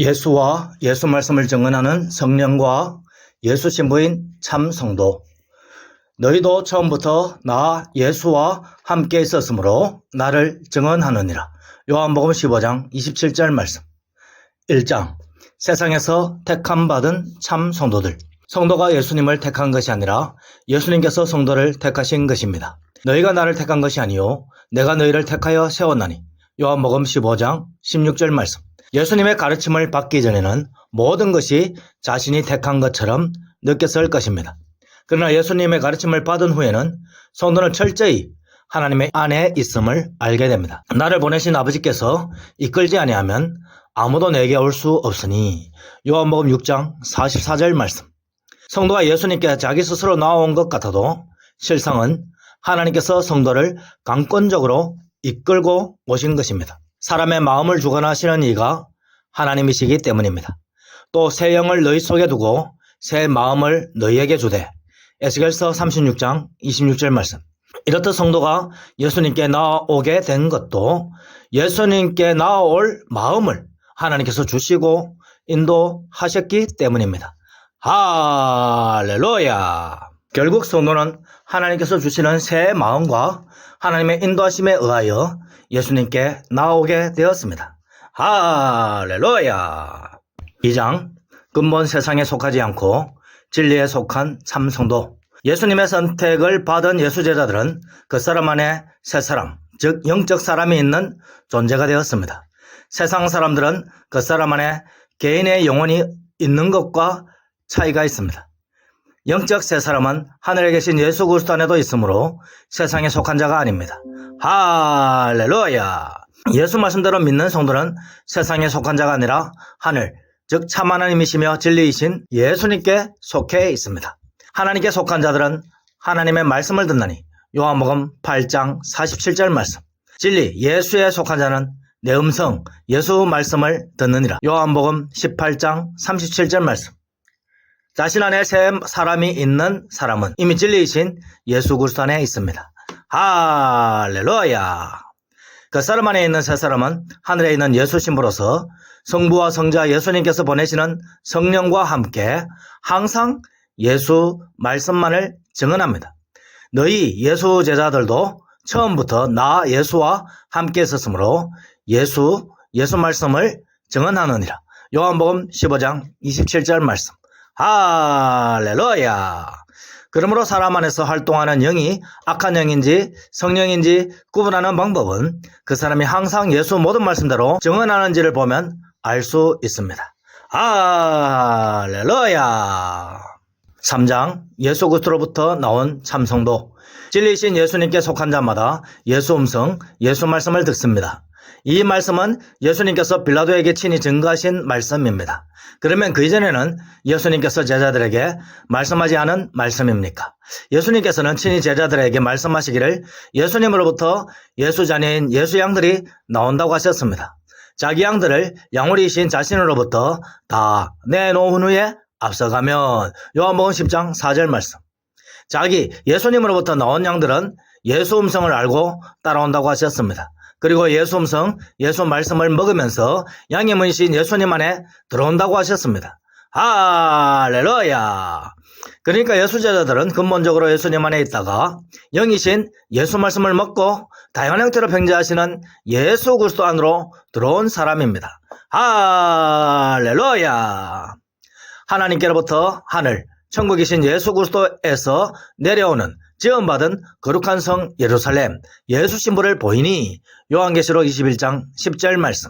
예수와 예수 말씀을 증언하는 성령과 예수 신부인 참 성도. 너희도 처음부터 나 예수와 함께 있었으므로 나를 증언하느니라. 요한복음 15장 27절 말씀. 1장. 세상에서 택함 받은 참 성도들. 성도가 예수님을 택한 것이 아니라 예수님께서 성도를 택하신 것입니다. 너희가 나를 택한 것이 아니요 내가 너희를 택하여 세웠나니. 요한복음 15장 16절 말씀. 예수님의 가르침을 받기 전에는 모든 것이 자신이 택한 것처럼 느꼈을 것입니다. 그러나 예수님의 가르침을 받은 후에는 성도는 철저히 하나님의 안에 있음을 알게 됩니다. 나를 보내신 아버지께서 이끌지 아니하면 아무도 내게 올 수 없으니. 요한복음 6장 44절 말씀. 성도가 예수님께 자기 스스로 나온 것 같아도 실상은 하나님께서 성도를 강권적으로 이끌고 오신 것입니다. 사람의 마음을 주관하시는 이가 하나님이시기 때문입니다. 또 새 영을 너희 속에 두고 새 마음을 너희에게 주되. 에스겔서 36장 26절 말씀. 이렇듯 성도가 예수님께 나아오게 된 것도 예수님께 나아올 마음을 하나님께서 주시고 인도하셨기 때문입니다. 할렐루야! 결국 성도는 하나님께서 주시는 새 마음과 하나님의 인도하심에 의하여 예수님께 나오게 되었습니다. 할렐루야! 2장. 근본 세상에 속하지 않고 진리에 속한 참 성도. 예수님의 선택을 받은 예수 제자들은 그 사람 안에 새 사람, 즉 영적 사람이 있는 존재가 되었습니다. 세상 사람들은 그 사람 안에 개인의 영혼이 있는 것과 차이가 있습니다. 영적 새 사람은 하늘에 계신 예수 그리스도 안에도 있으므로 세상에 속한 자가 아닙니다. 할렐루야! 예수 말씀대로 믿는 성도는 세상에 속한 자가 아니라 하늘, 즉 참 하나님이시며 진리이신 예수님께 속해 있습니다. 하나님께 속한 자들은 하나님의 말씀을 듣나니. 요한복음 8장 47절 말씀. 진리, 예수에 속한 자는 내 음성, 예수 말씀을 듣느니라. 요한복음 18장 37절 말씀. 자신 안에 새 사람이 있는 사람은 이미 진리이신 예수 그리스도 안에 있습니다. 할렐루야! 그 사람 안에 있는 새 사람은 하늘에 있는 예수 신부로서 성부와 성자 예수님께서 보내시는 성령과 함께 항상 예수 말씀만을 증언합니다. 너희 예수 제자들도 처음부터 나 예수와 함께 있었으므로 예수 말씀을 증언하느니라. 요한복음 15장 27절 말씀. 할렐루야! 그러므로 사람 안에서 활동하는 영이 악한 영인지 성령인지 구분하는 방법은 그 사람이 항상 예수 모든 말씀대로 증언하는지를 보면 알 수 있습니다. 할렐루야! 3장. 예수 그리스도로부터 나온 참성도. 진리이신 예수님께 속한 자마다 예수 음성, 예수 말씀을 듣습니다. 이 말씀은 예수님께서 빌라도에게 친히 증거하신 말씀입니다. 그러면 그 이전에는 예수님께서 제자들에게 말씀하지 않은 말씀입니까? 예수님께서는 친히 제자들에게 말씀하시기를 예수님으로부터 예수 자녀인 예수 양들이 나온다고 하셨습니다. 자기 양들을 양우리이신 자신으로부터 다 내놓은 후에 앞서가면. 요한복음 10장 4절 말씀. 자기 예수님으로부터 나온 양들은 예수 음성을 알고 따라온다고 하셨습니다. 그리고 예수 음성, 예수 말씀을 먹으면서 양의 문이신 예수님 안에 들어온다고 하셨습니다. 할렐루야! 그러니까 예수 제자들은 근본적으로 예수님 안에 있다가 영이신 예수 말씀을 먹고 다양한 형태로 병제하시는 예수 그리스도 안으로 들어온 사람입니다. 할렐루야! 하나님께로부터 하늘, 천국이신 예수 그리스도에서 내려오는 지음받은 거룩한 성 예루살렘 예수 신부를 보이니. 요한계시록 21장 10절 말씀.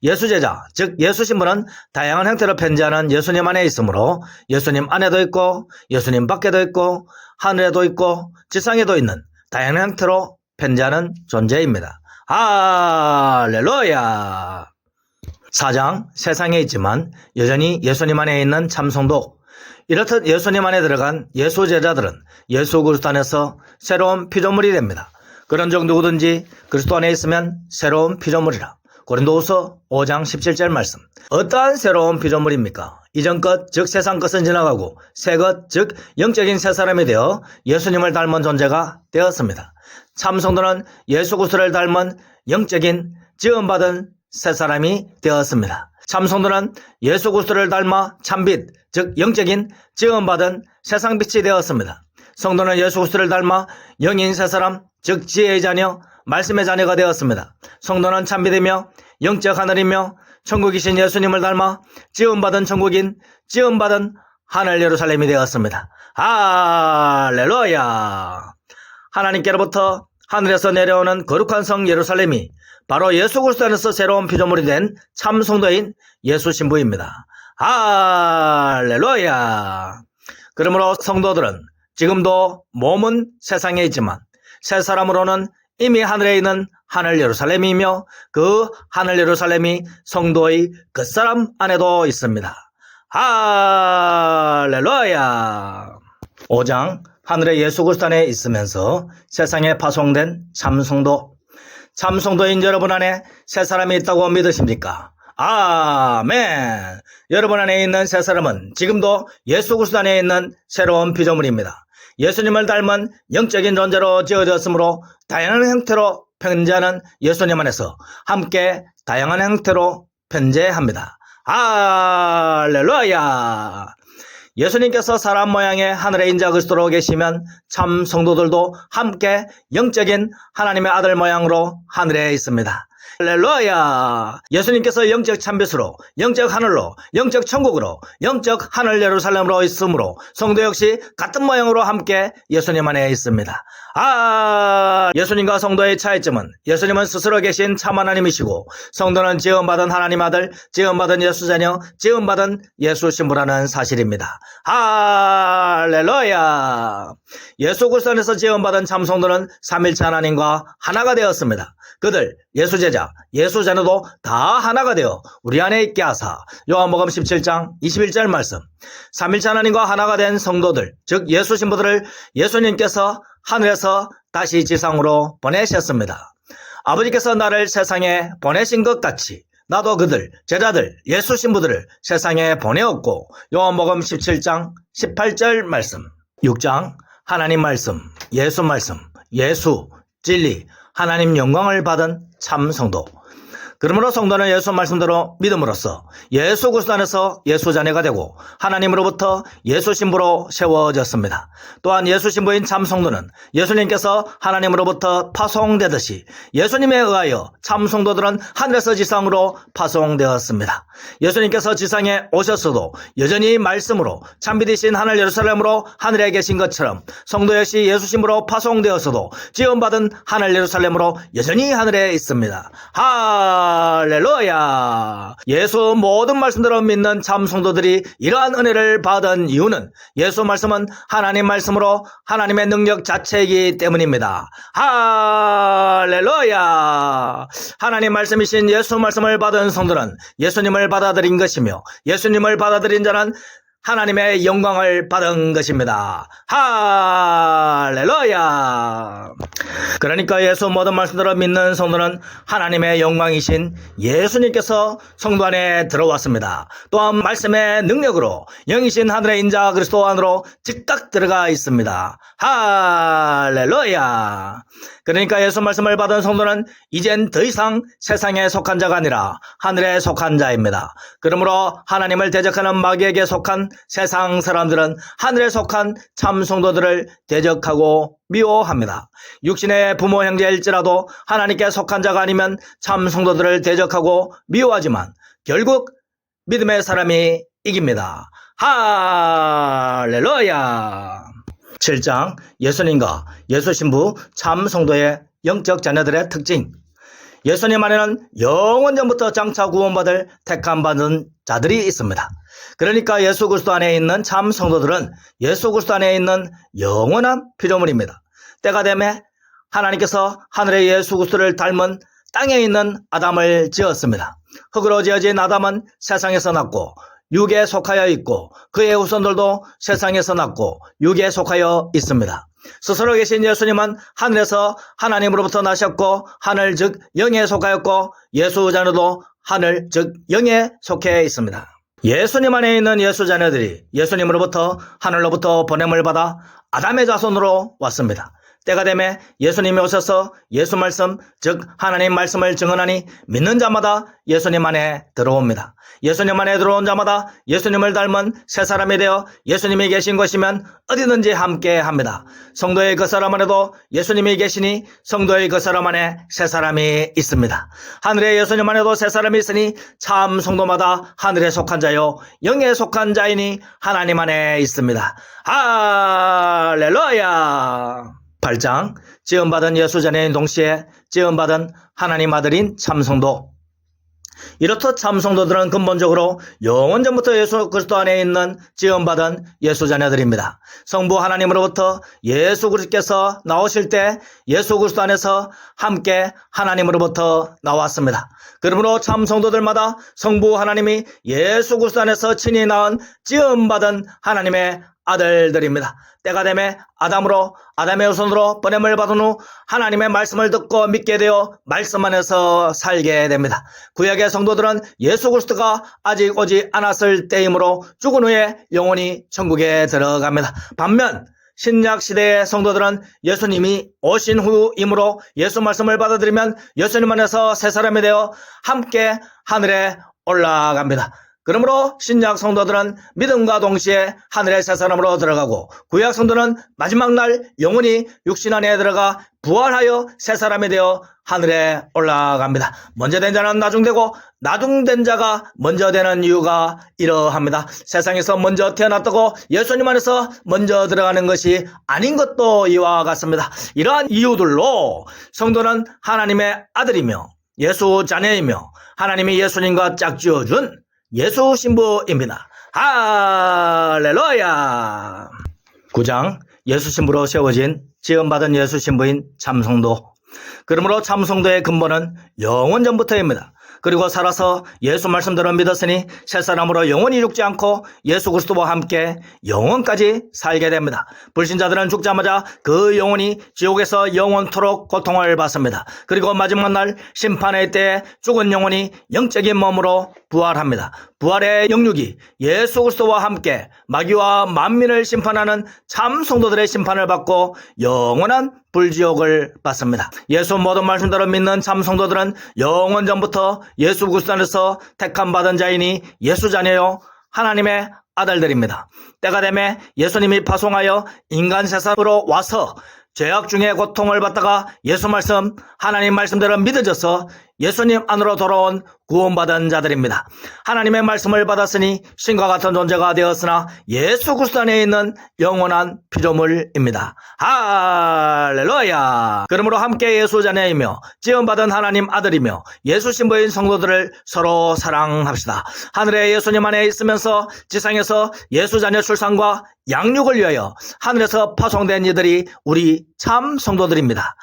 예수 제자, 즉 예수 신부는 다양한 형태로 편지하는 예수님 안에 있으므로 예수님 안에도 있고 예수님 밖에도 있고 하늘에도 있고 지상에도 있는 다양한 형태로 편지하는 존재입니다. 할렐루야! 4장. 세상에 있지만 여전히 예수님 안에 있는 참성도. 이렇듯 예수님 안에 들어간 예수 제자들은 예수 그리스도 안에서 새로운 피조물이 됩니다. 그런즉 누구든지 그리스도 안에 있으면 새로운 피조물이라. 고린도후서 5장 17절 말씀. 어떠한 새로운 피조물입니까? 이전 것, 즉 세상 것은 지나가고 새 것, 즉 영적인 새 사람이 되어 예수님을 닮은 존재가 되었습니다. 참성도는 예수 그리스도를 닮은 영적인 지음받은 새 사람이 되었습니다. 참성도는 예수 그리스도를 닮아 참빛, 즉 영적인 지음받은 세상빛이 되었습니다. 성도는 예수 그리스도를 닮아 영인 새 사람, 즉 지혜의 자녀, 말씀의 자녀가 되었습니다. 성도는 참빛이며 영적 하늘이며 천국이신 예수님을 닮아 지음받은 천국인, 지음받은 하늘 예루살렘이 되었습니다. 할렐루야! 하나님께로부터 하늘에서 내려오는 거룩한 성 예루살렘이 바로 예수 그리스도 안에서 새로운 피조물이 된 참 성도인 예수 신부입니다. 할렐루야! 그러므로 성도들은 지금도 몸은 세상에 있지만 새 사람으로는 이미 하늘에 있는 하늘 예루살렘이며 그 하늘 예루살렘이 성도의 그 사람 안에도 있습니다. 할렐루야! 5장 하늘의 예수 그리스도 안에 있으면서 세상에 파송된 참성도. 참성도인 여러분 안에 새 사람이 있다고 믿으십니까? 아멘! 여러분 안에 있는 새 사람은 지금도 예수 그리스도 안에 있는 새로운 피조물입니다. 예수님을 닮은 영적인 존재로 지어졌으므로 다양한 형태로 편재하는 예수님 안에서 함께 다양한 형태로 편재합니다. 할렐루야! 예수님께서 사람 모양의 하늘의 인자 그리스도로 계시면 참 성도들도 함께 영적인 하나님의 아들 모양으로 하늘에 있습니다. 할렐루야! 예수님께서 영적 참빛으로, 영적 하늘로, 영적 천국으로, 영적 하늘 예루살렘으로 있으므로 성도 역시 같은 모양으로 함께 예수님 안에 있습니다. 예수님과 성도의 차이점은 예수님은 스스로 계신 참 하나님이시고 성도는 지음받은 하나님 아들, 지음받은 예수 자녀, 지음받은 예수 신부라는 사실입니다. 할렐루야! 예수 그리스도 안에서 지음받은 참 성도는 삼일체 하나님과 하나가 되었습니다. 그들 예수 제자, 예수 자녀도 다 하나가 되어 우리 안에 있게 하사. 요한복음 17장 21절 말씀. 삼일체 하나님과 하나가 된 성도들, 즉 예수 신부들을 예수님께서 하늘에서 다시 지상으로 보내셨습니다. 아버지께서 나를 세상에 보내신 것 같이 나도 그들, 제자들, 예수 신부들을 세상에 보내었고. 요한복음 17장 18절 말씀. 6장 하나님 말씀, 예수 말씀, 예수, 진리, 하나님 영광을 받은 참 성도. 그러므로 성도는 예수 말씀대로 믿음으로써 예수 그리스도 안에서 예수 자녀가 되고 하나님으로부터 예수 신부로 세워졌습니다. 또한 예수 신부인 참 성도는 예수님께서 하나님으로부터 파송되듯이 예수님에 의하여 참 성도들은 하늘에서 지상으로 파송되었습니다. 예수님께서 지상에 오셨어도 여전히 말씀으로 참빛이신 하늘 예루살렘으로 하늘에 계신 것처럼 성도 역시 예수 신부로 파송되었어도 지음받은 하늘 예루살렘으로 여전히 하늘에 있습니다. 할렐루야! 예수 모든 말씀대로 믿는 참 성도들이 이러한 은혜를 받은 이유는 예수 말씀은 하나님 말씀으로 하나님의 능력 자체이기 때문입니다. 할렐루야! 하나님 말씀이신 예수 말씀을 받은 성도는 예수님을 받아들인 것이며 예수님을 받아들인 자는 하나님의 영광을 받은 것입니다. 할렐루야! 그러니까 예수 모든 말씀대로 믿는 성도는 하나님의 영광이신 예수님께서 성도 안에 들어왔습니다. 또한 말씀의 능력으로 영이신 하늘의 인자 그리스도 안으로 즉각 들어가 있습니다. 할렐루야! 그러니까 예수 말씀을 받은 성도는 이젠 더 이상 세상에 속한 자가 아니라 하늘에 속한 자입니다. 그러므로 하나님을 대적하는 마귀에게 속한 세상 사람들은 하늘에 속한 참 성도들을 대적하고 미워합니다. 육신의 부모 형제일지라도 하나님께 속한 자가 아니면 참 성도들을 대적하고 미워하지만 결국 믿음의 사람이 이깁니다. 할렐루야! 7장 예수님과 예수 신부 참 성도의 영적 자녀들의 특징. 예수님 안에는 영원전부터 장차 구원받을 택함 받은 자들이 있습니다. 그러니까 예수 그리스도 안에 있는 참 성도들은 예수 그리스도 안에 있는 영원한 피조물입니다. 때가 되매 하나님께서 하늘의 예수 그리스도를 닮은 땅에 있는 아담을 지었습니다. 흙으로 지어진 아담은 세상에서 났고 육에 속하여 있고 그의 후손들도 세상에서 났고 육에 속하여 있습니다. 스스로 계신 예수님은 하늘에서 하나님으로부터 나셨고 하늘 즉 영에 속하였고 예수 자녀도 하늘 즉 영에 속해 있습니다. 예수님 안에 있는 예수 자녀들이 예수님으로부터 하늘로부터 보냄을 받아 아담의 자손으로 왔습니다. 때가 되매 예수님이 오셔서 예수 말씀 즉 하나님 말씀을 증언하니 믿는 자마다 예수님 안에 들어옵니다. 예수님 안에 들어온 자마다 예수님을 닮은 새 사람이 되어 예수님이 계신 것이면 어디든지 함께 합니다. 성도의 그 사람 안에도 예수님이 계시니 성도의 그 사람 안에 새 사람이 있습니다. 하늘에 예수님 안에도 새 사람이 있으니 참 성도마다 하늘에 속한 자요 영에 속한 자이니 하나님 안에 있습니다. 할렐루야. 8장 지음받은 예수자녀인 동시에 지음받은 하나님 아들인 참성도. 이렇듯 참성도들은 근본적으로 영원전부터 예수 그리스도 안에 있는 지음받은 예수자녀들입니다. 성부 하나님으로부터 예수 그리스도께서 나오실 때 예수 그리스도 안에서 함께 하나님으로부터 나왔습니다. 그러므로 참성도들마다 성부 하나님이 예수 그리스도 안에서 친히 낳은 지음받은 하나님의 아들들입니다. 때가 되매 아담의 후손으로 번냄을 받은 후 하나님의 말씀을 듣고 믿게 되어 말씀 안에서 살게 됩니다. 구약의 성도들은 예수 그리스도가 아직 오지 않았을 때이므로 죽은 후에 영원히 천국에 들어갑니다. 반면 신약 시대의 성도들은 예수님이 오신 후이므로 예수 말씀을 받아들이면 예수님 안에서 새 사람이 되어 함께 하늘에 올라갑니다. 그러므로 신약 성도들은 믿음과 동시에 하늘의 새 사람으로 들어가고 구약 성도는 마지막 날 영원히 육신 안에 들어가 부활하여 새 사람이 되어 하늘에 올라갑니다. 먼저 된 자는 나중되고 나중된 자가 먼저 되는 이유가 이러합니다. 세상에서 먼저 태어났다고 예수님 안에서 먼저 들어가는 것이 아닌 것도 이와 같습니다. 이러한 이유들로 성도는 하나님의 아들이며 예수 자녀이며 하나님이 예수님과 짝지어준 예수 신부입니다. 할렐루야. 9장 예수 신부로 세워진 지음받은 예수 신부인 참성도. 그러므로 참성도의 근본은 영원전부터입니다. 그리고 살아서 예수 말씀대로 믿었으니 새 사람으로 영원히 죽지 않고 예수 그리스도와 함께 영원까지 살게 됩니다. 불신자들은 죽자마자 그 영혼이 지옥에서 영원토록 고통을 받습니다. 그리고 마지막 날 심판의 때에 죽은 영혼이 영적인 몸으로 부활합니다. 부활의 영육이 예수 그리스도와 함께 마귀와 만민을 심판하는 참 성도들의 심판을 받고 영원한 불지옥을 받습니다. 예수 모든 말씀대로 믿는 참 성도들은 영원전부터 예수 그리스도 안에서 택함 받은 자이니 예수 자녀요 하나님의 아들들입니다. 때가 되매 예수님이 파송하여 인간 세상으로 와서 죄악 중에 고통을 받다가 예수 말씀 하나님 말씀대로 믿어져서 예수님 안으로 돌아온 구원받은 자들입니다. 하나님의 말씀을 받았으니 신과 같은 존재가 되었으나 예수 그리스도 안에 있는 영원한 피조물입니다. 할렐루야. 그러므로 함께 예수 자녀이며 지음받은 하나님 아들이며 예수 신부인 성도들을 서로 사랑합시다. 하늘에 예수님 안에 있으면서 지상에서 예수 자녀 출산과 양육을 위하여 하늘에서 파송된 이들이 우리 참 성도들입니다.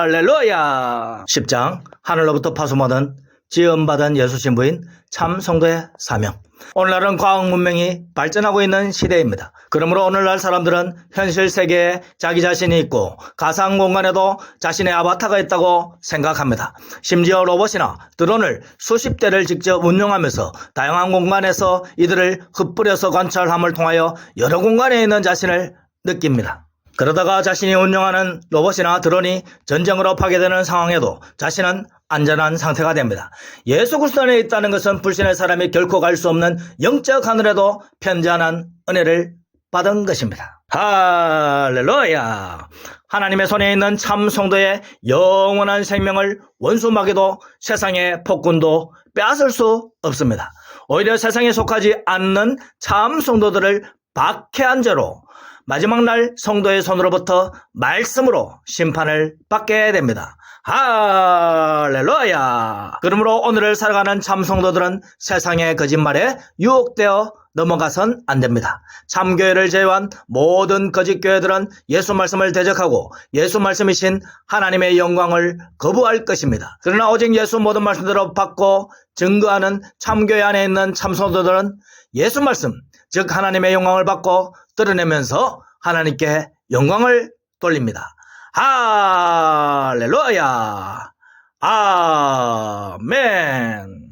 할렐루야. 10장 하늘로부터 파송받은 지음받은 예수 신부인 참 성도의 사명. 오늘날은 과학 문명이 발전하고 있는 시대입니다. 그러므로 오늘날 사람들은 현실 세계에 자기 자신이 있고 가상 공간에도 자신의 아바타가 있다고 생각합니다. 심지어 로봇이나 드론을 수십 대를 직접 운용하면서 다양한 공간에서 이들을 흩뿌려서 관찰함을 통하여 여러 공간에 있는 자신을 느낍니다. 그러다가 자신이 운영하는 로봇이나 드론이 전쟁으로 파괴되는 상황에도 자신은 안전한 상태가 됩니다. 예수 그리스도 안에 있다는 것은 불신의 사람이 결코 갈 수 없는 영적 하늘에도 편지하는 은혜를 받은 것입니다. 할렐루야. 하나님의 손에 있는 참 성도의 영원한 생명을 원수 마귀도 세상의 폭군도 빼앗을 수 없습니다. 오히려 세상에 속하지 않는 참 성도들을 박해한 죄로 마지막 날 성도의 손으로부터 말씀으로 심판을 받게 됩니다. 할렐루야. 그러므로 오늘을 살아가는 참 성도들은 세상의 거짓말에 유혹되어 넘어가선 안 됩니다. 참교회를 제외한 모든 거짓 교회들은 예수 말씀을 대적하고 예수 말씀이신 하나님의 영광을 거부할 것입니다. 그러나 오직 예수 모든 말씀대로 받고 증거하는 참교회 안에 있는 참 성도들은 예수 말씀 즉 하나님의 영광을 받고 드러내면서 하나님께 영광을 돌립니다. 할렐루야. 아멘.